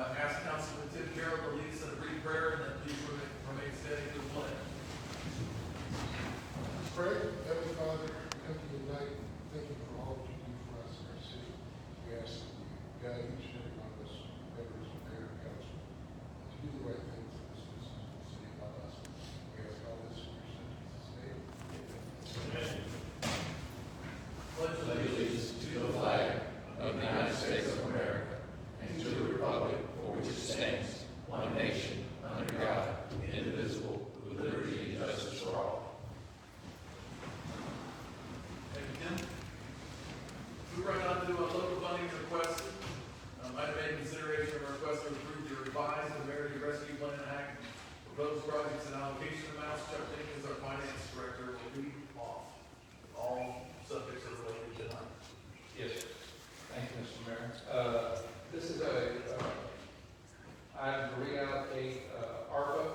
ask Councilman Tim Carroll to lead us in a brief prayer, and then please remain standing to the pledge. Pray. Heavenly Father, we come to you tonight, thank you for all that you do for us in our city. We ask that you guide each and every one of us, members of mayor and council, to do the right thing for the citizens of the city, not us. We ask all this in your son Jesus' name. Amen. Pledge allegiance to the flag of the United States of America and to the republic for which it stands, one nation, under God, indivisible, with liberty and justice for all. Thank you, Tim. Move right on to local funding requests. Item A, consideration of a request to approve the revised American Rescue Plan Act, proposed projects and allocation amounts. Chuck Jenkins, our finance director, will read off all subjects that are related tonight. Yes, thank you, Mr. Mayor. This is a item to reallocate ARPA.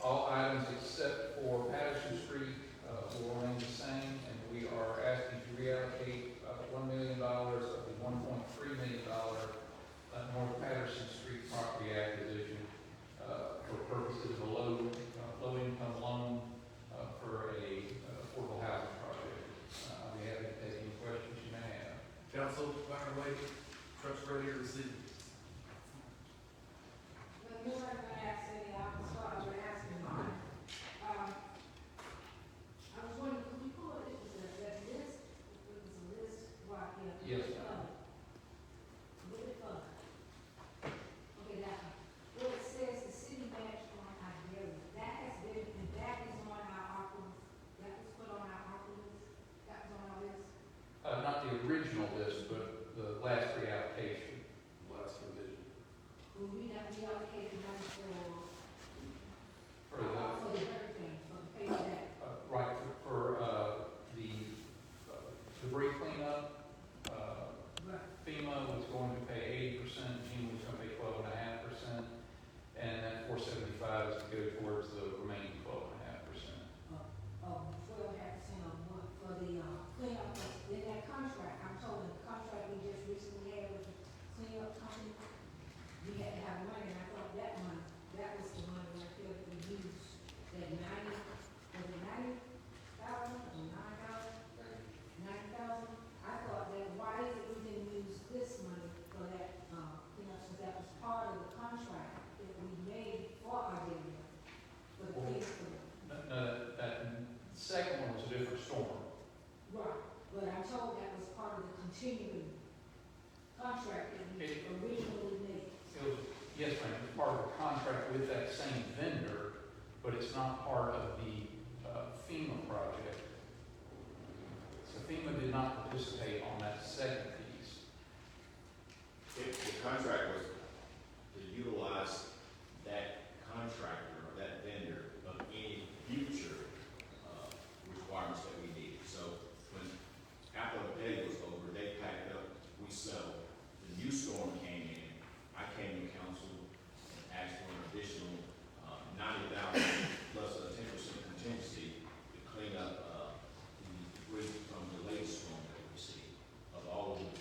All items except for Patterson Street will remain the same, and we are asking to reallocate $1 million of the $1.3 million North Patterson Street property acquisition for purposes of a low-income loan for a affordable housing project. I'll be happy to take any questions you may have. Council, fire away. Trucks ready to receive. Well, you're not gonna ask any, I was gonna ask you. I was wondering, could you pull up, it was that list, it was a list, right, yeah. Yes. What it fund? Okay, that one. Well, it says the city match on Iberia, that has been, and that is on our ARPA, that was put on our ARPA list, that was on our list. Not the original list, but the last reallocation. Last revision. Will we not reallocate the money For the everything, for the pay back? right, for the debris cleanup, Right. FEMA was going to pay 80%, FEMA was going to pay 12.5%, and then 475 is to go towards the remaining 12.5%. 12.5% on what, for the cleanup, in that contract, I'm told in the contract we just recently had with the cleanup company, we had to have money, and I thought that money, that was the money right there that we used, that 90, was it 90,000 or 9,000? I thought that, why is it we didn't use this money for that, since that was part of the contract that we made for our area, for the cleanup. No, that second one was a different storm. Right, but I'm told that was part of the continuing contract that we originally made. It was, yes, ma'am, it's part of the contract with that same vendor, but it's not part of the FEMA project. So FEMA did not participate on that second piece. The contract was to utilize that contractor or that vendor of any future requirements that we needed. So when after the day was over, they packed up, we settled. The new storm came in. I came to council and asked for an additional $90,000 plus a 10% contingency to clean up the debris from the latest storm that we received of all of the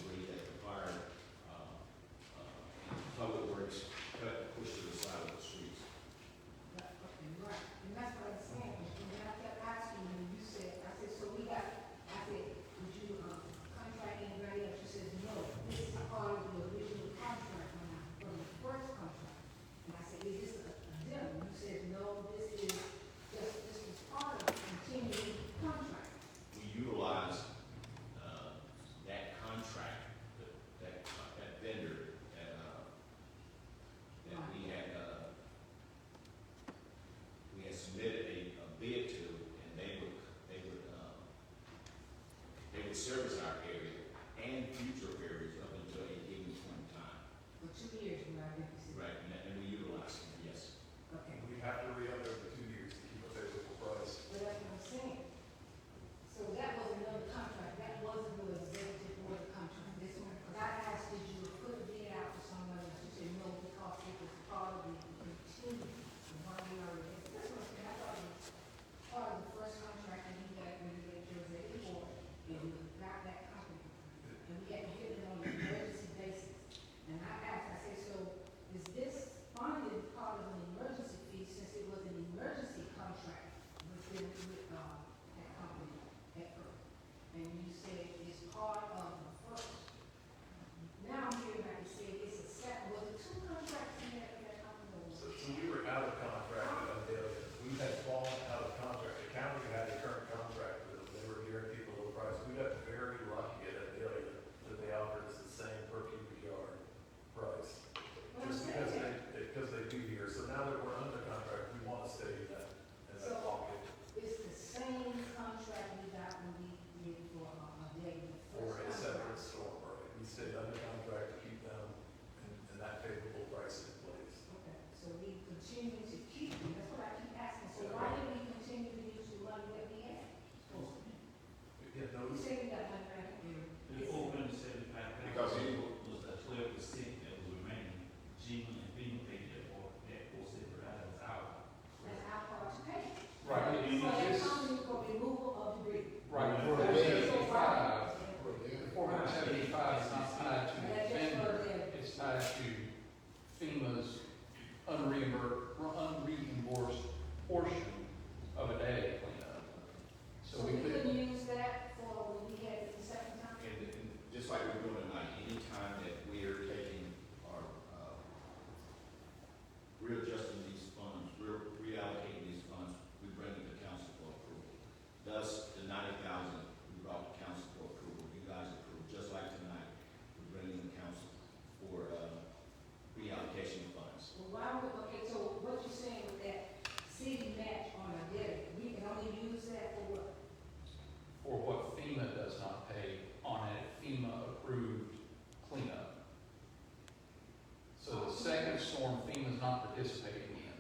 storm FEMA's not participating in.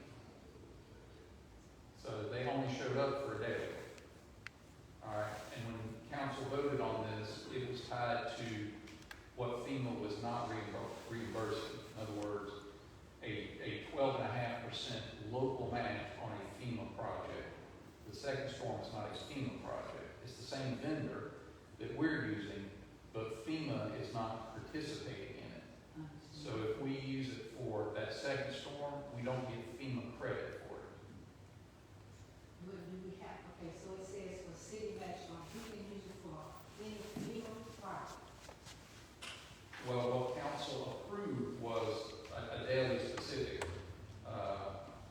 So they only showed up for a day. All right, and when council voted on this, it was tied to what FEMA was not reimbursing. In other words, a 12.5% local match on a FEMA project. The second storm is not a FEMA project. It's the same vendor that we're using, but FEMA is not participating in it. So if we use it for that second storm, we don't get FEMA credit for it. What do we have? Okay, so it says for city restaurant, we can use it for any legal project. Well, what council approved was a daily specific.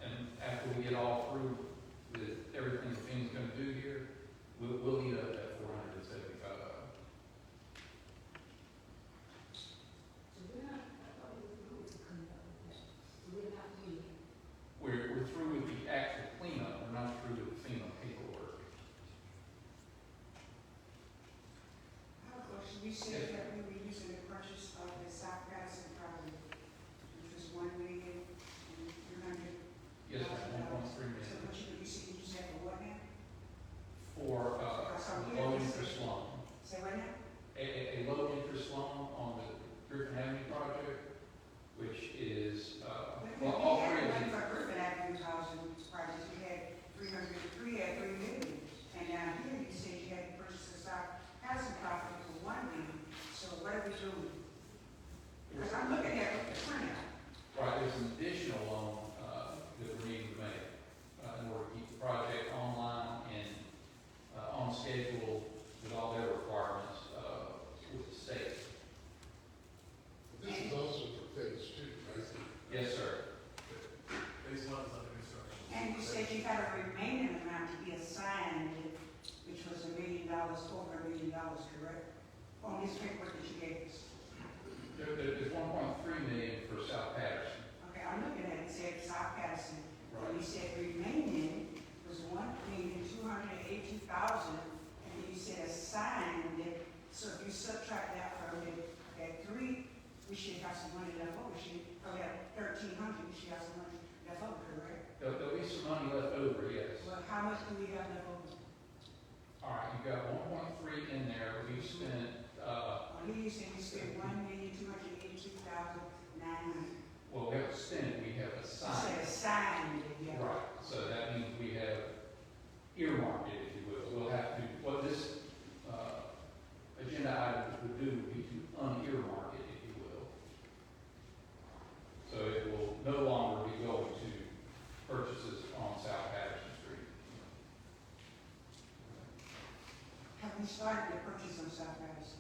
And after we get all through with everything FEMA's gonna do here, we'll eat up that $475. So we're not, I thought we were going to clean up with that. So we're not doing it. We're through with the actual cleanup, we're not through with the FEMA paperwork. I have a question. You said that we were using the purchase of the South Madison property, which was $1,300,000. Yes, ma'am, 1.3 So million. what you said you use that for what now? For, low interest loan. Say what now? A low interest loan on the Griffin Avenue project, which is, well, all three of We had these. money for Griffin Avenue housing projects, we had $3 million. And down here, you said you had to purchase the South Madison property for $1 million. So what are we doing? Because I'm looking at the printout. Right, there's an additional loan, that we're needing to make, in order to keep the project online and, on schedule with all their requirements, with the state. This is also for phase two, right? Yes, sir. Phase one is under construction. And you said you had a remaining amount to be assigned, which was $1 million, over $1 million, correct? On this paper that you gave us. There's 1.3 million for South Patterson. Okay, I'm looking at it, it said South Patterson. Right. And you said remaining was $1,282,000, and then you said assigned, so if you subtract that from it, that three, we should have some money left over, we should probably have $1,300, we should have some money left over, correct? There'll be some money left over, yes. Well, how much do we have left over? All right, you've got 1.3 in there, we spent, On here, you said we spent $1,282,900. well, we haven't spent it, we have You assigned. said assigned, yeah. Right, so that means we have earmarked it, if you will. We'll have to, what this, agenda item would do would be to unearmark it, if you will. So it will no longer be going to purchases on South Patterson Street. Have we started the purchase on South Madison?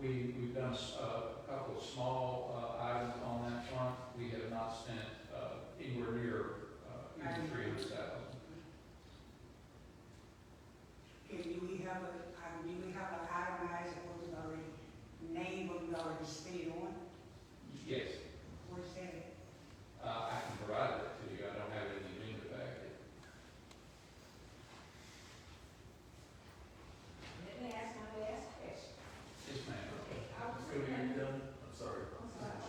We've done a couple of small, items on that front. We have not spent, anywhere near, even 300,000. Okay, do we have an itemized, what we already named, what we already spent on? Yes, Where's that at? I can provide that to you. I don't have it in the agenda packet. Let me ask my last question. Yes, ma'am. Okay, I was Go looking ahead, at, done. I'm sorry. I'm sorry.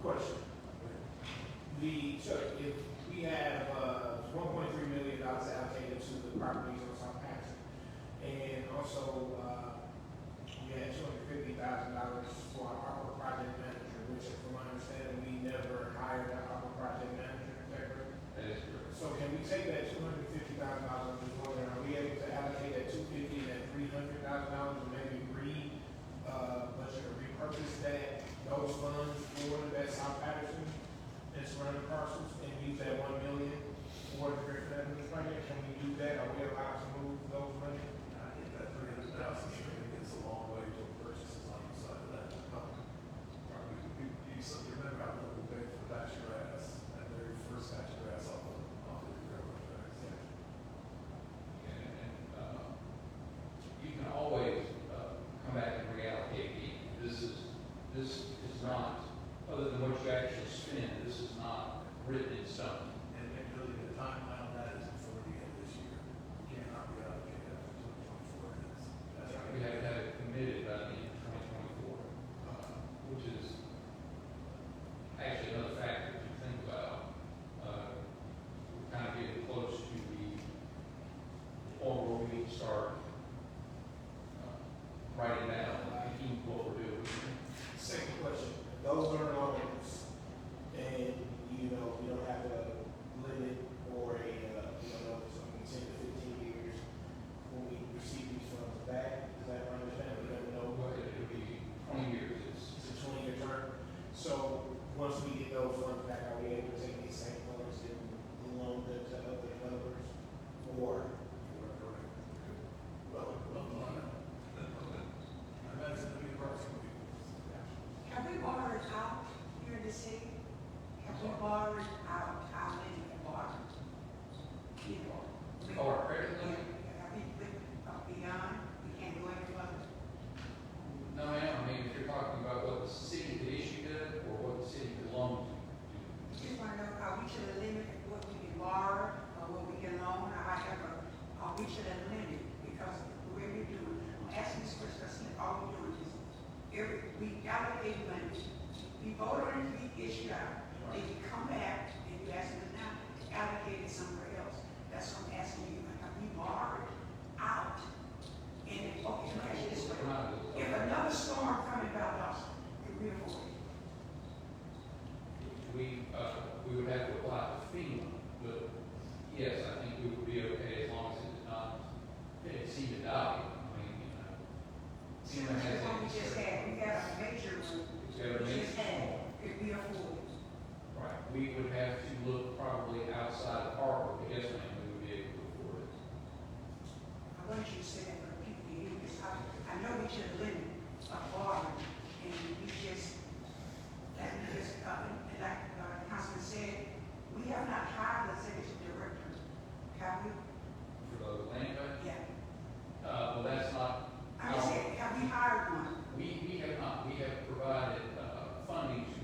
Question. So if we have, $1.3 million allocated to the properties on South Patterson, and also, we had $250,000 for our opera project manager, which from my understanding, we never hired an opera project manager, is that correct? That is correct. So can we take that $250,000, I'm just wondering, are we able to allocate that $250,000 and $300,000 and maybe budget or repurpose those funds for that South Patterson and surrounding parcels and use that $1 million for the Griffin Avenue project? Can we do that? Are we allowed to move those money? I think that 300,000 gets a long way to purchases on the side of that. You remember how little we paid for patch grass, that very first patch grass off of the railroad tracks? And you can always come back and reallocate. This is not, other than what you actually spend, this is not written in stone. And really, the timeline on that is before the end of this year. You cannot reallocate after 2024. That's right. We have to have it committed by the end of 2024, which is actually another factor to think about. We're kind of getting close to the point where we need to start writing down what we're doing. Second question, those are loans, and, you know, we don't have a limit or a, something 10 to 15 years when we receive these funds back. Is that my understanding? We don't know. Well, it'll be 20 years. It's a 20-year term. So once we get those funds back, are we able to take these same funds and loan them to other developers? Or, I imagine it'll be approximately. Have we borrowed out here in the city? Have we borrowed out how many we borrowed? You know, we- Oh, our credit limit? Have we put beyond, we can't go any further? No, ma'am, I mean, if you're talking about what the city could issue it, or what the city could loan to. Just want to know, are we to the limit of what we can borrow, or what we can loan, or however, are we to the limit? Because the way we do it, I'm asking this question, because all we do is, we allocate money, we vote on it, we issue out, then you come back, and you ask them now, to allocate it somewhere else. That's what I'm asking you, have we borrowed out? And if, okay, let me ask you this way, if another storm coming about us, could we avoid it? We would have to apply to FEMA, but yes, I think we would be okay as long as it did not exceed the value. I mean, FEMA has That's what we just had, we had a major one, It's got a we major just had, could we afford it? Right, we would have to look probably outside of Harvard, but yes, ma'am, we would be able to afford it. I want you to say that for people to hear this, I know we should limit a borrowing, and we just, like Councilman said, we have not hired the executive director, have we? For the land bank, Yeah, well, that's not, I said, have we hired one? we have not, we have provided funding to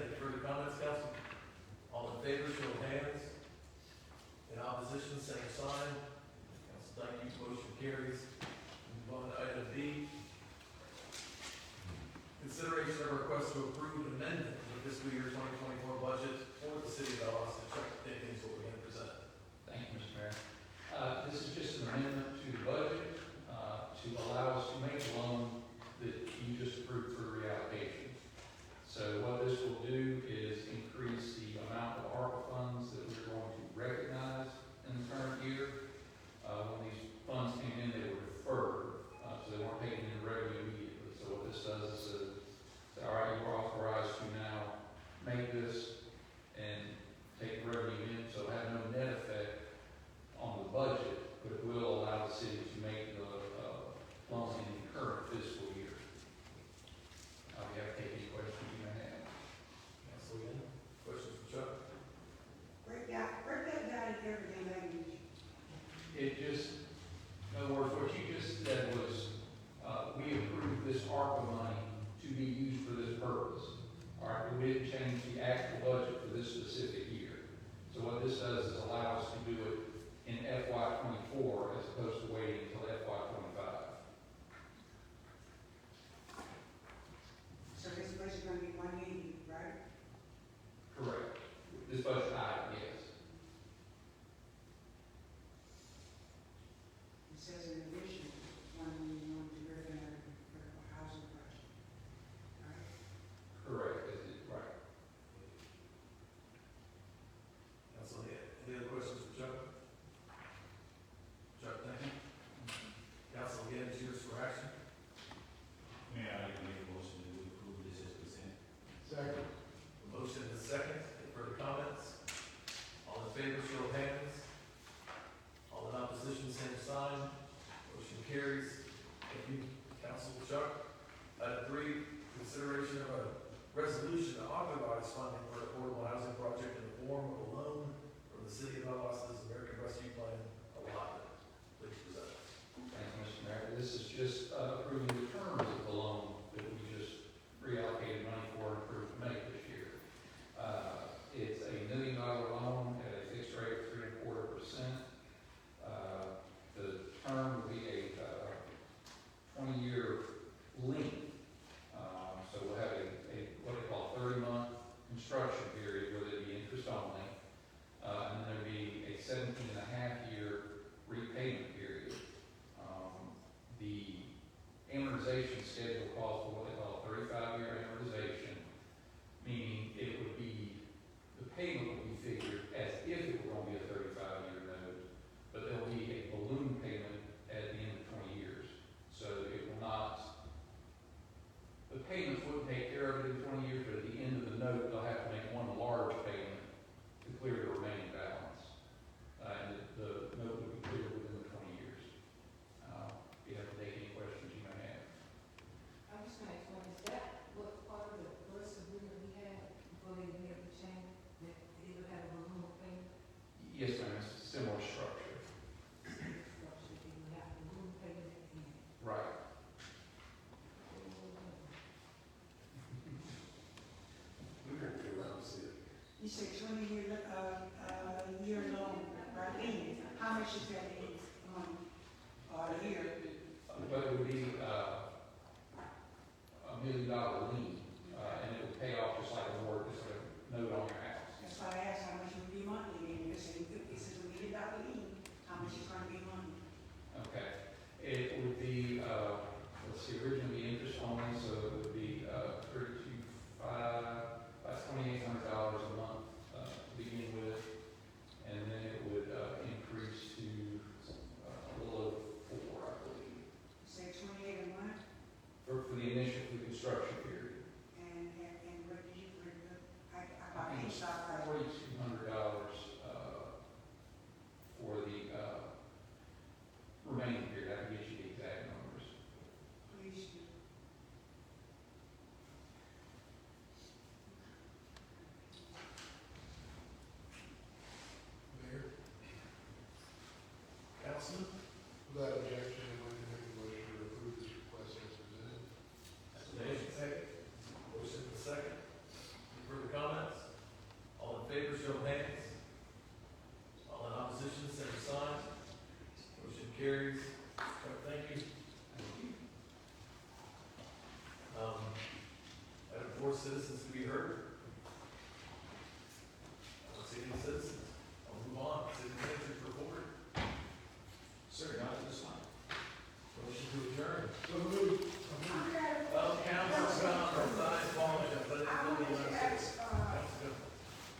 Any further comments, council? All in favor, show of hands. In opposition, same sign. Council, thank you. Motion carries. Move on to item B. Consideration of request to approve an amendment to the fiscal year 2024 budget for the city of Valdosta. Chuck Dickens will begin to present. Thank you, Mr. Mayor. This is just an amendment to the budget, to allow us to make a loan that you just approved for reallocation. So what this will do is increase the amount of ARPA funds that we're going to recognize in the current year. When these funds came in, they were deferred, so they weren't taken into revenue immediately. So what this does is say, all right, you are authorized to now make this and take revenue in, so have no net effect on the budget, but it will allow the city to make the loan in the current fiscal year. I'll be happy to take any questions you may have. Council again. Questions for Chuck? Break that down in everyday language. It just, in other words, what you just said was, we approved this ARPA money to be used for this purpose. All right, we didn't change the actual budget for this specific year. So what this does is allow us to do it in FY '24 as opposed to waiting until FY '25. So this budget's gonna be 180, right? Correct. This budget item, yes. It says in addition, 1 million to recognize for housing project. Right? Correct, right. Council, any other questions for Chuck? Chuck, thank you. Council, again, it's yours for action. Mayor, I'd like to make a motion to approve this as presented. Second. A motion and a second. Any further comments? All in favor, show of hands. All in opposition, same sign. Motion carries. Thank you, Council. Chuck. Item 3, consideration of a resolution to authorize funding for an affordable housing project in the form of a loan from the city of Valdosta's American Rescue Plan allotment. Please present. Thank you, Mr. Mayor. This is just approving the terms of the loan that we just reallocated money for and approved to make this year. It's a $1 million loan at a fixed rate of 3.25%. The term will be a 20-year length. So we'll have what they call a 30-month construction period where there'll be interest only. And then there'll be a 17.5-year repayment period. The amortization schedule calls for what they call a 35-year amortization, meaning it would be, the payment would be figured as if it were going to be a 35-year note, but there'll be a balloon payment at the end of 20 years. So it will not, the payments wouldn't take care of it in 20 years, but at the end of the note, they'll have to make one large payment to clear the remaining balance. And the note would be cleared within the 20 years. If you have to take any questions you may have. I'm just gonna explain, is that what part of the first agreement we had before they made the change, that they would have a balloon payment? Yes, ma'am, it's a similar structure. Structure, they would have a balloon payment at the end. Right. We won't be around to see it. You said 20-year, year loan, right, lien. How much is that in money? Or a year? But it would be a $1 million lien, and it would pay off just like a mortgage, just like a note on your house. That's why I asked how much would be monthly, and you're saying $50, so $1 million lien, how much is gonna be monthly? Okay. It would be, let's see, originally interest only, so it would be about $2,800 a month to begin with, and then it would increase to a little over 4, I believe, You say 28 a month, for the initial construction period. and what did you, I I got think each it's stock price. $4,200 for the remaining period. I can get you the exact numbers. Please do. Mayor, Councilman? without objection, I'd like to make a motion to approve this request as presented. Motion second. Motion and a second. Any further comments? show of hands. All in opposition, same sign. Motion carries. Thank you. Item 4, citizens to be heard. I don't see any citizens. I'll move on. City manager's report. Sir, not at this time. Motion to adjourn. So moved. Well, council's gone, I apologize, but it I really wanted to ask, Council,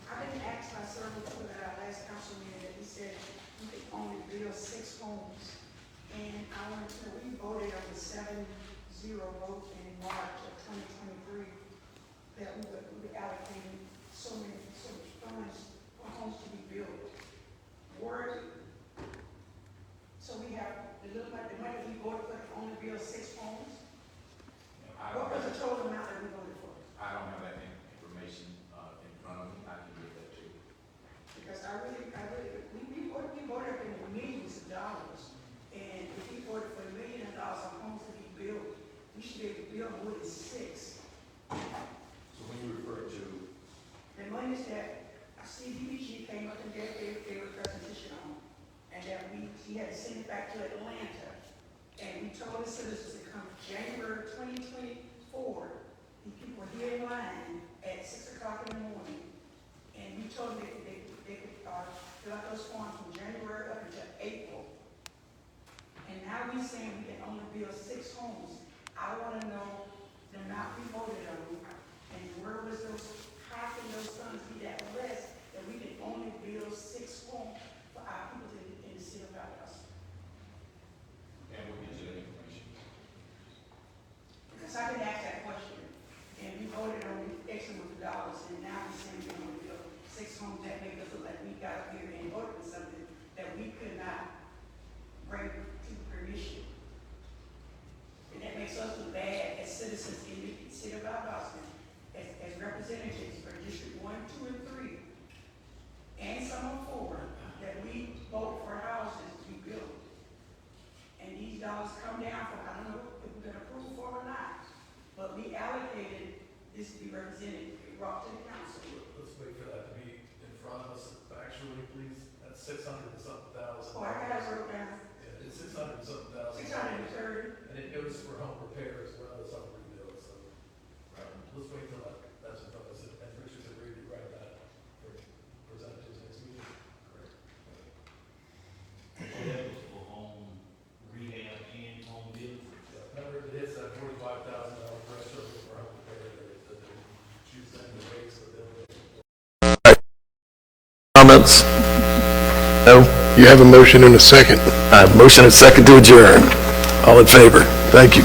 I've been asked by several people at our last council meeting that he said you could only build 6 homes. And I wanted to know, we voted on the 7-0 vote in March of 2023 that we would be allocating so much funds for homes to be built. So we have the little money, the money we voted for to only build 6 homes. What was the total amount that we voted for? I don't have that information, in front of me. I can give that to you. Because we voted up in the millions of dollars. And if we voted for $1 million on homes to be built, we should be able to build more than 6. So when you refer to, The monies that CDBG came up and gave a presentation on, and that he had to send it back to Atlanta. And we told the citizens to come January 2024, the people were here in line at 6 o'clock in the morning. And we told them they could fill out those forms from January up until April. And now we're saying we can only build 6 homes. I want to know the amount we voted on, and where was how can those funds be that less, that we can only build 6 homes for our people in the city of Valdosta? and we'll get you that information. Because I did ask that question, and we voted on X amount of dollars, and now we're saying we can only build 6 homes. That makes us look like we got up here and voted for something that we could not bring to permission. And that makes us look bad as citizens in the city of Valdosta, as representatives for District 1, 2, and 3, and some of 4, that we vote for houses to be built. And these dollars come down from, I don't know if we're gonna approve for or not, but we allocated this to be represented, brought to the council. let's wait for that to be in front of us factually, please. That's 600 and something thousand. Oh, I got it wrote down, Yeah, it's 600 and something thousand. 630. And it goes for home repair as well as home rebuild, so, let's wait till that's in front of us, and Richard's agreed to write that for, present it to his next meeting. That was for home rehab and home building. Remember, it hits that $45,000 threshold for home repair, that they choose then the rates for building. Comments? No? You have a motion and a second. I have motion and second to adjourn. All in favor? Thank you.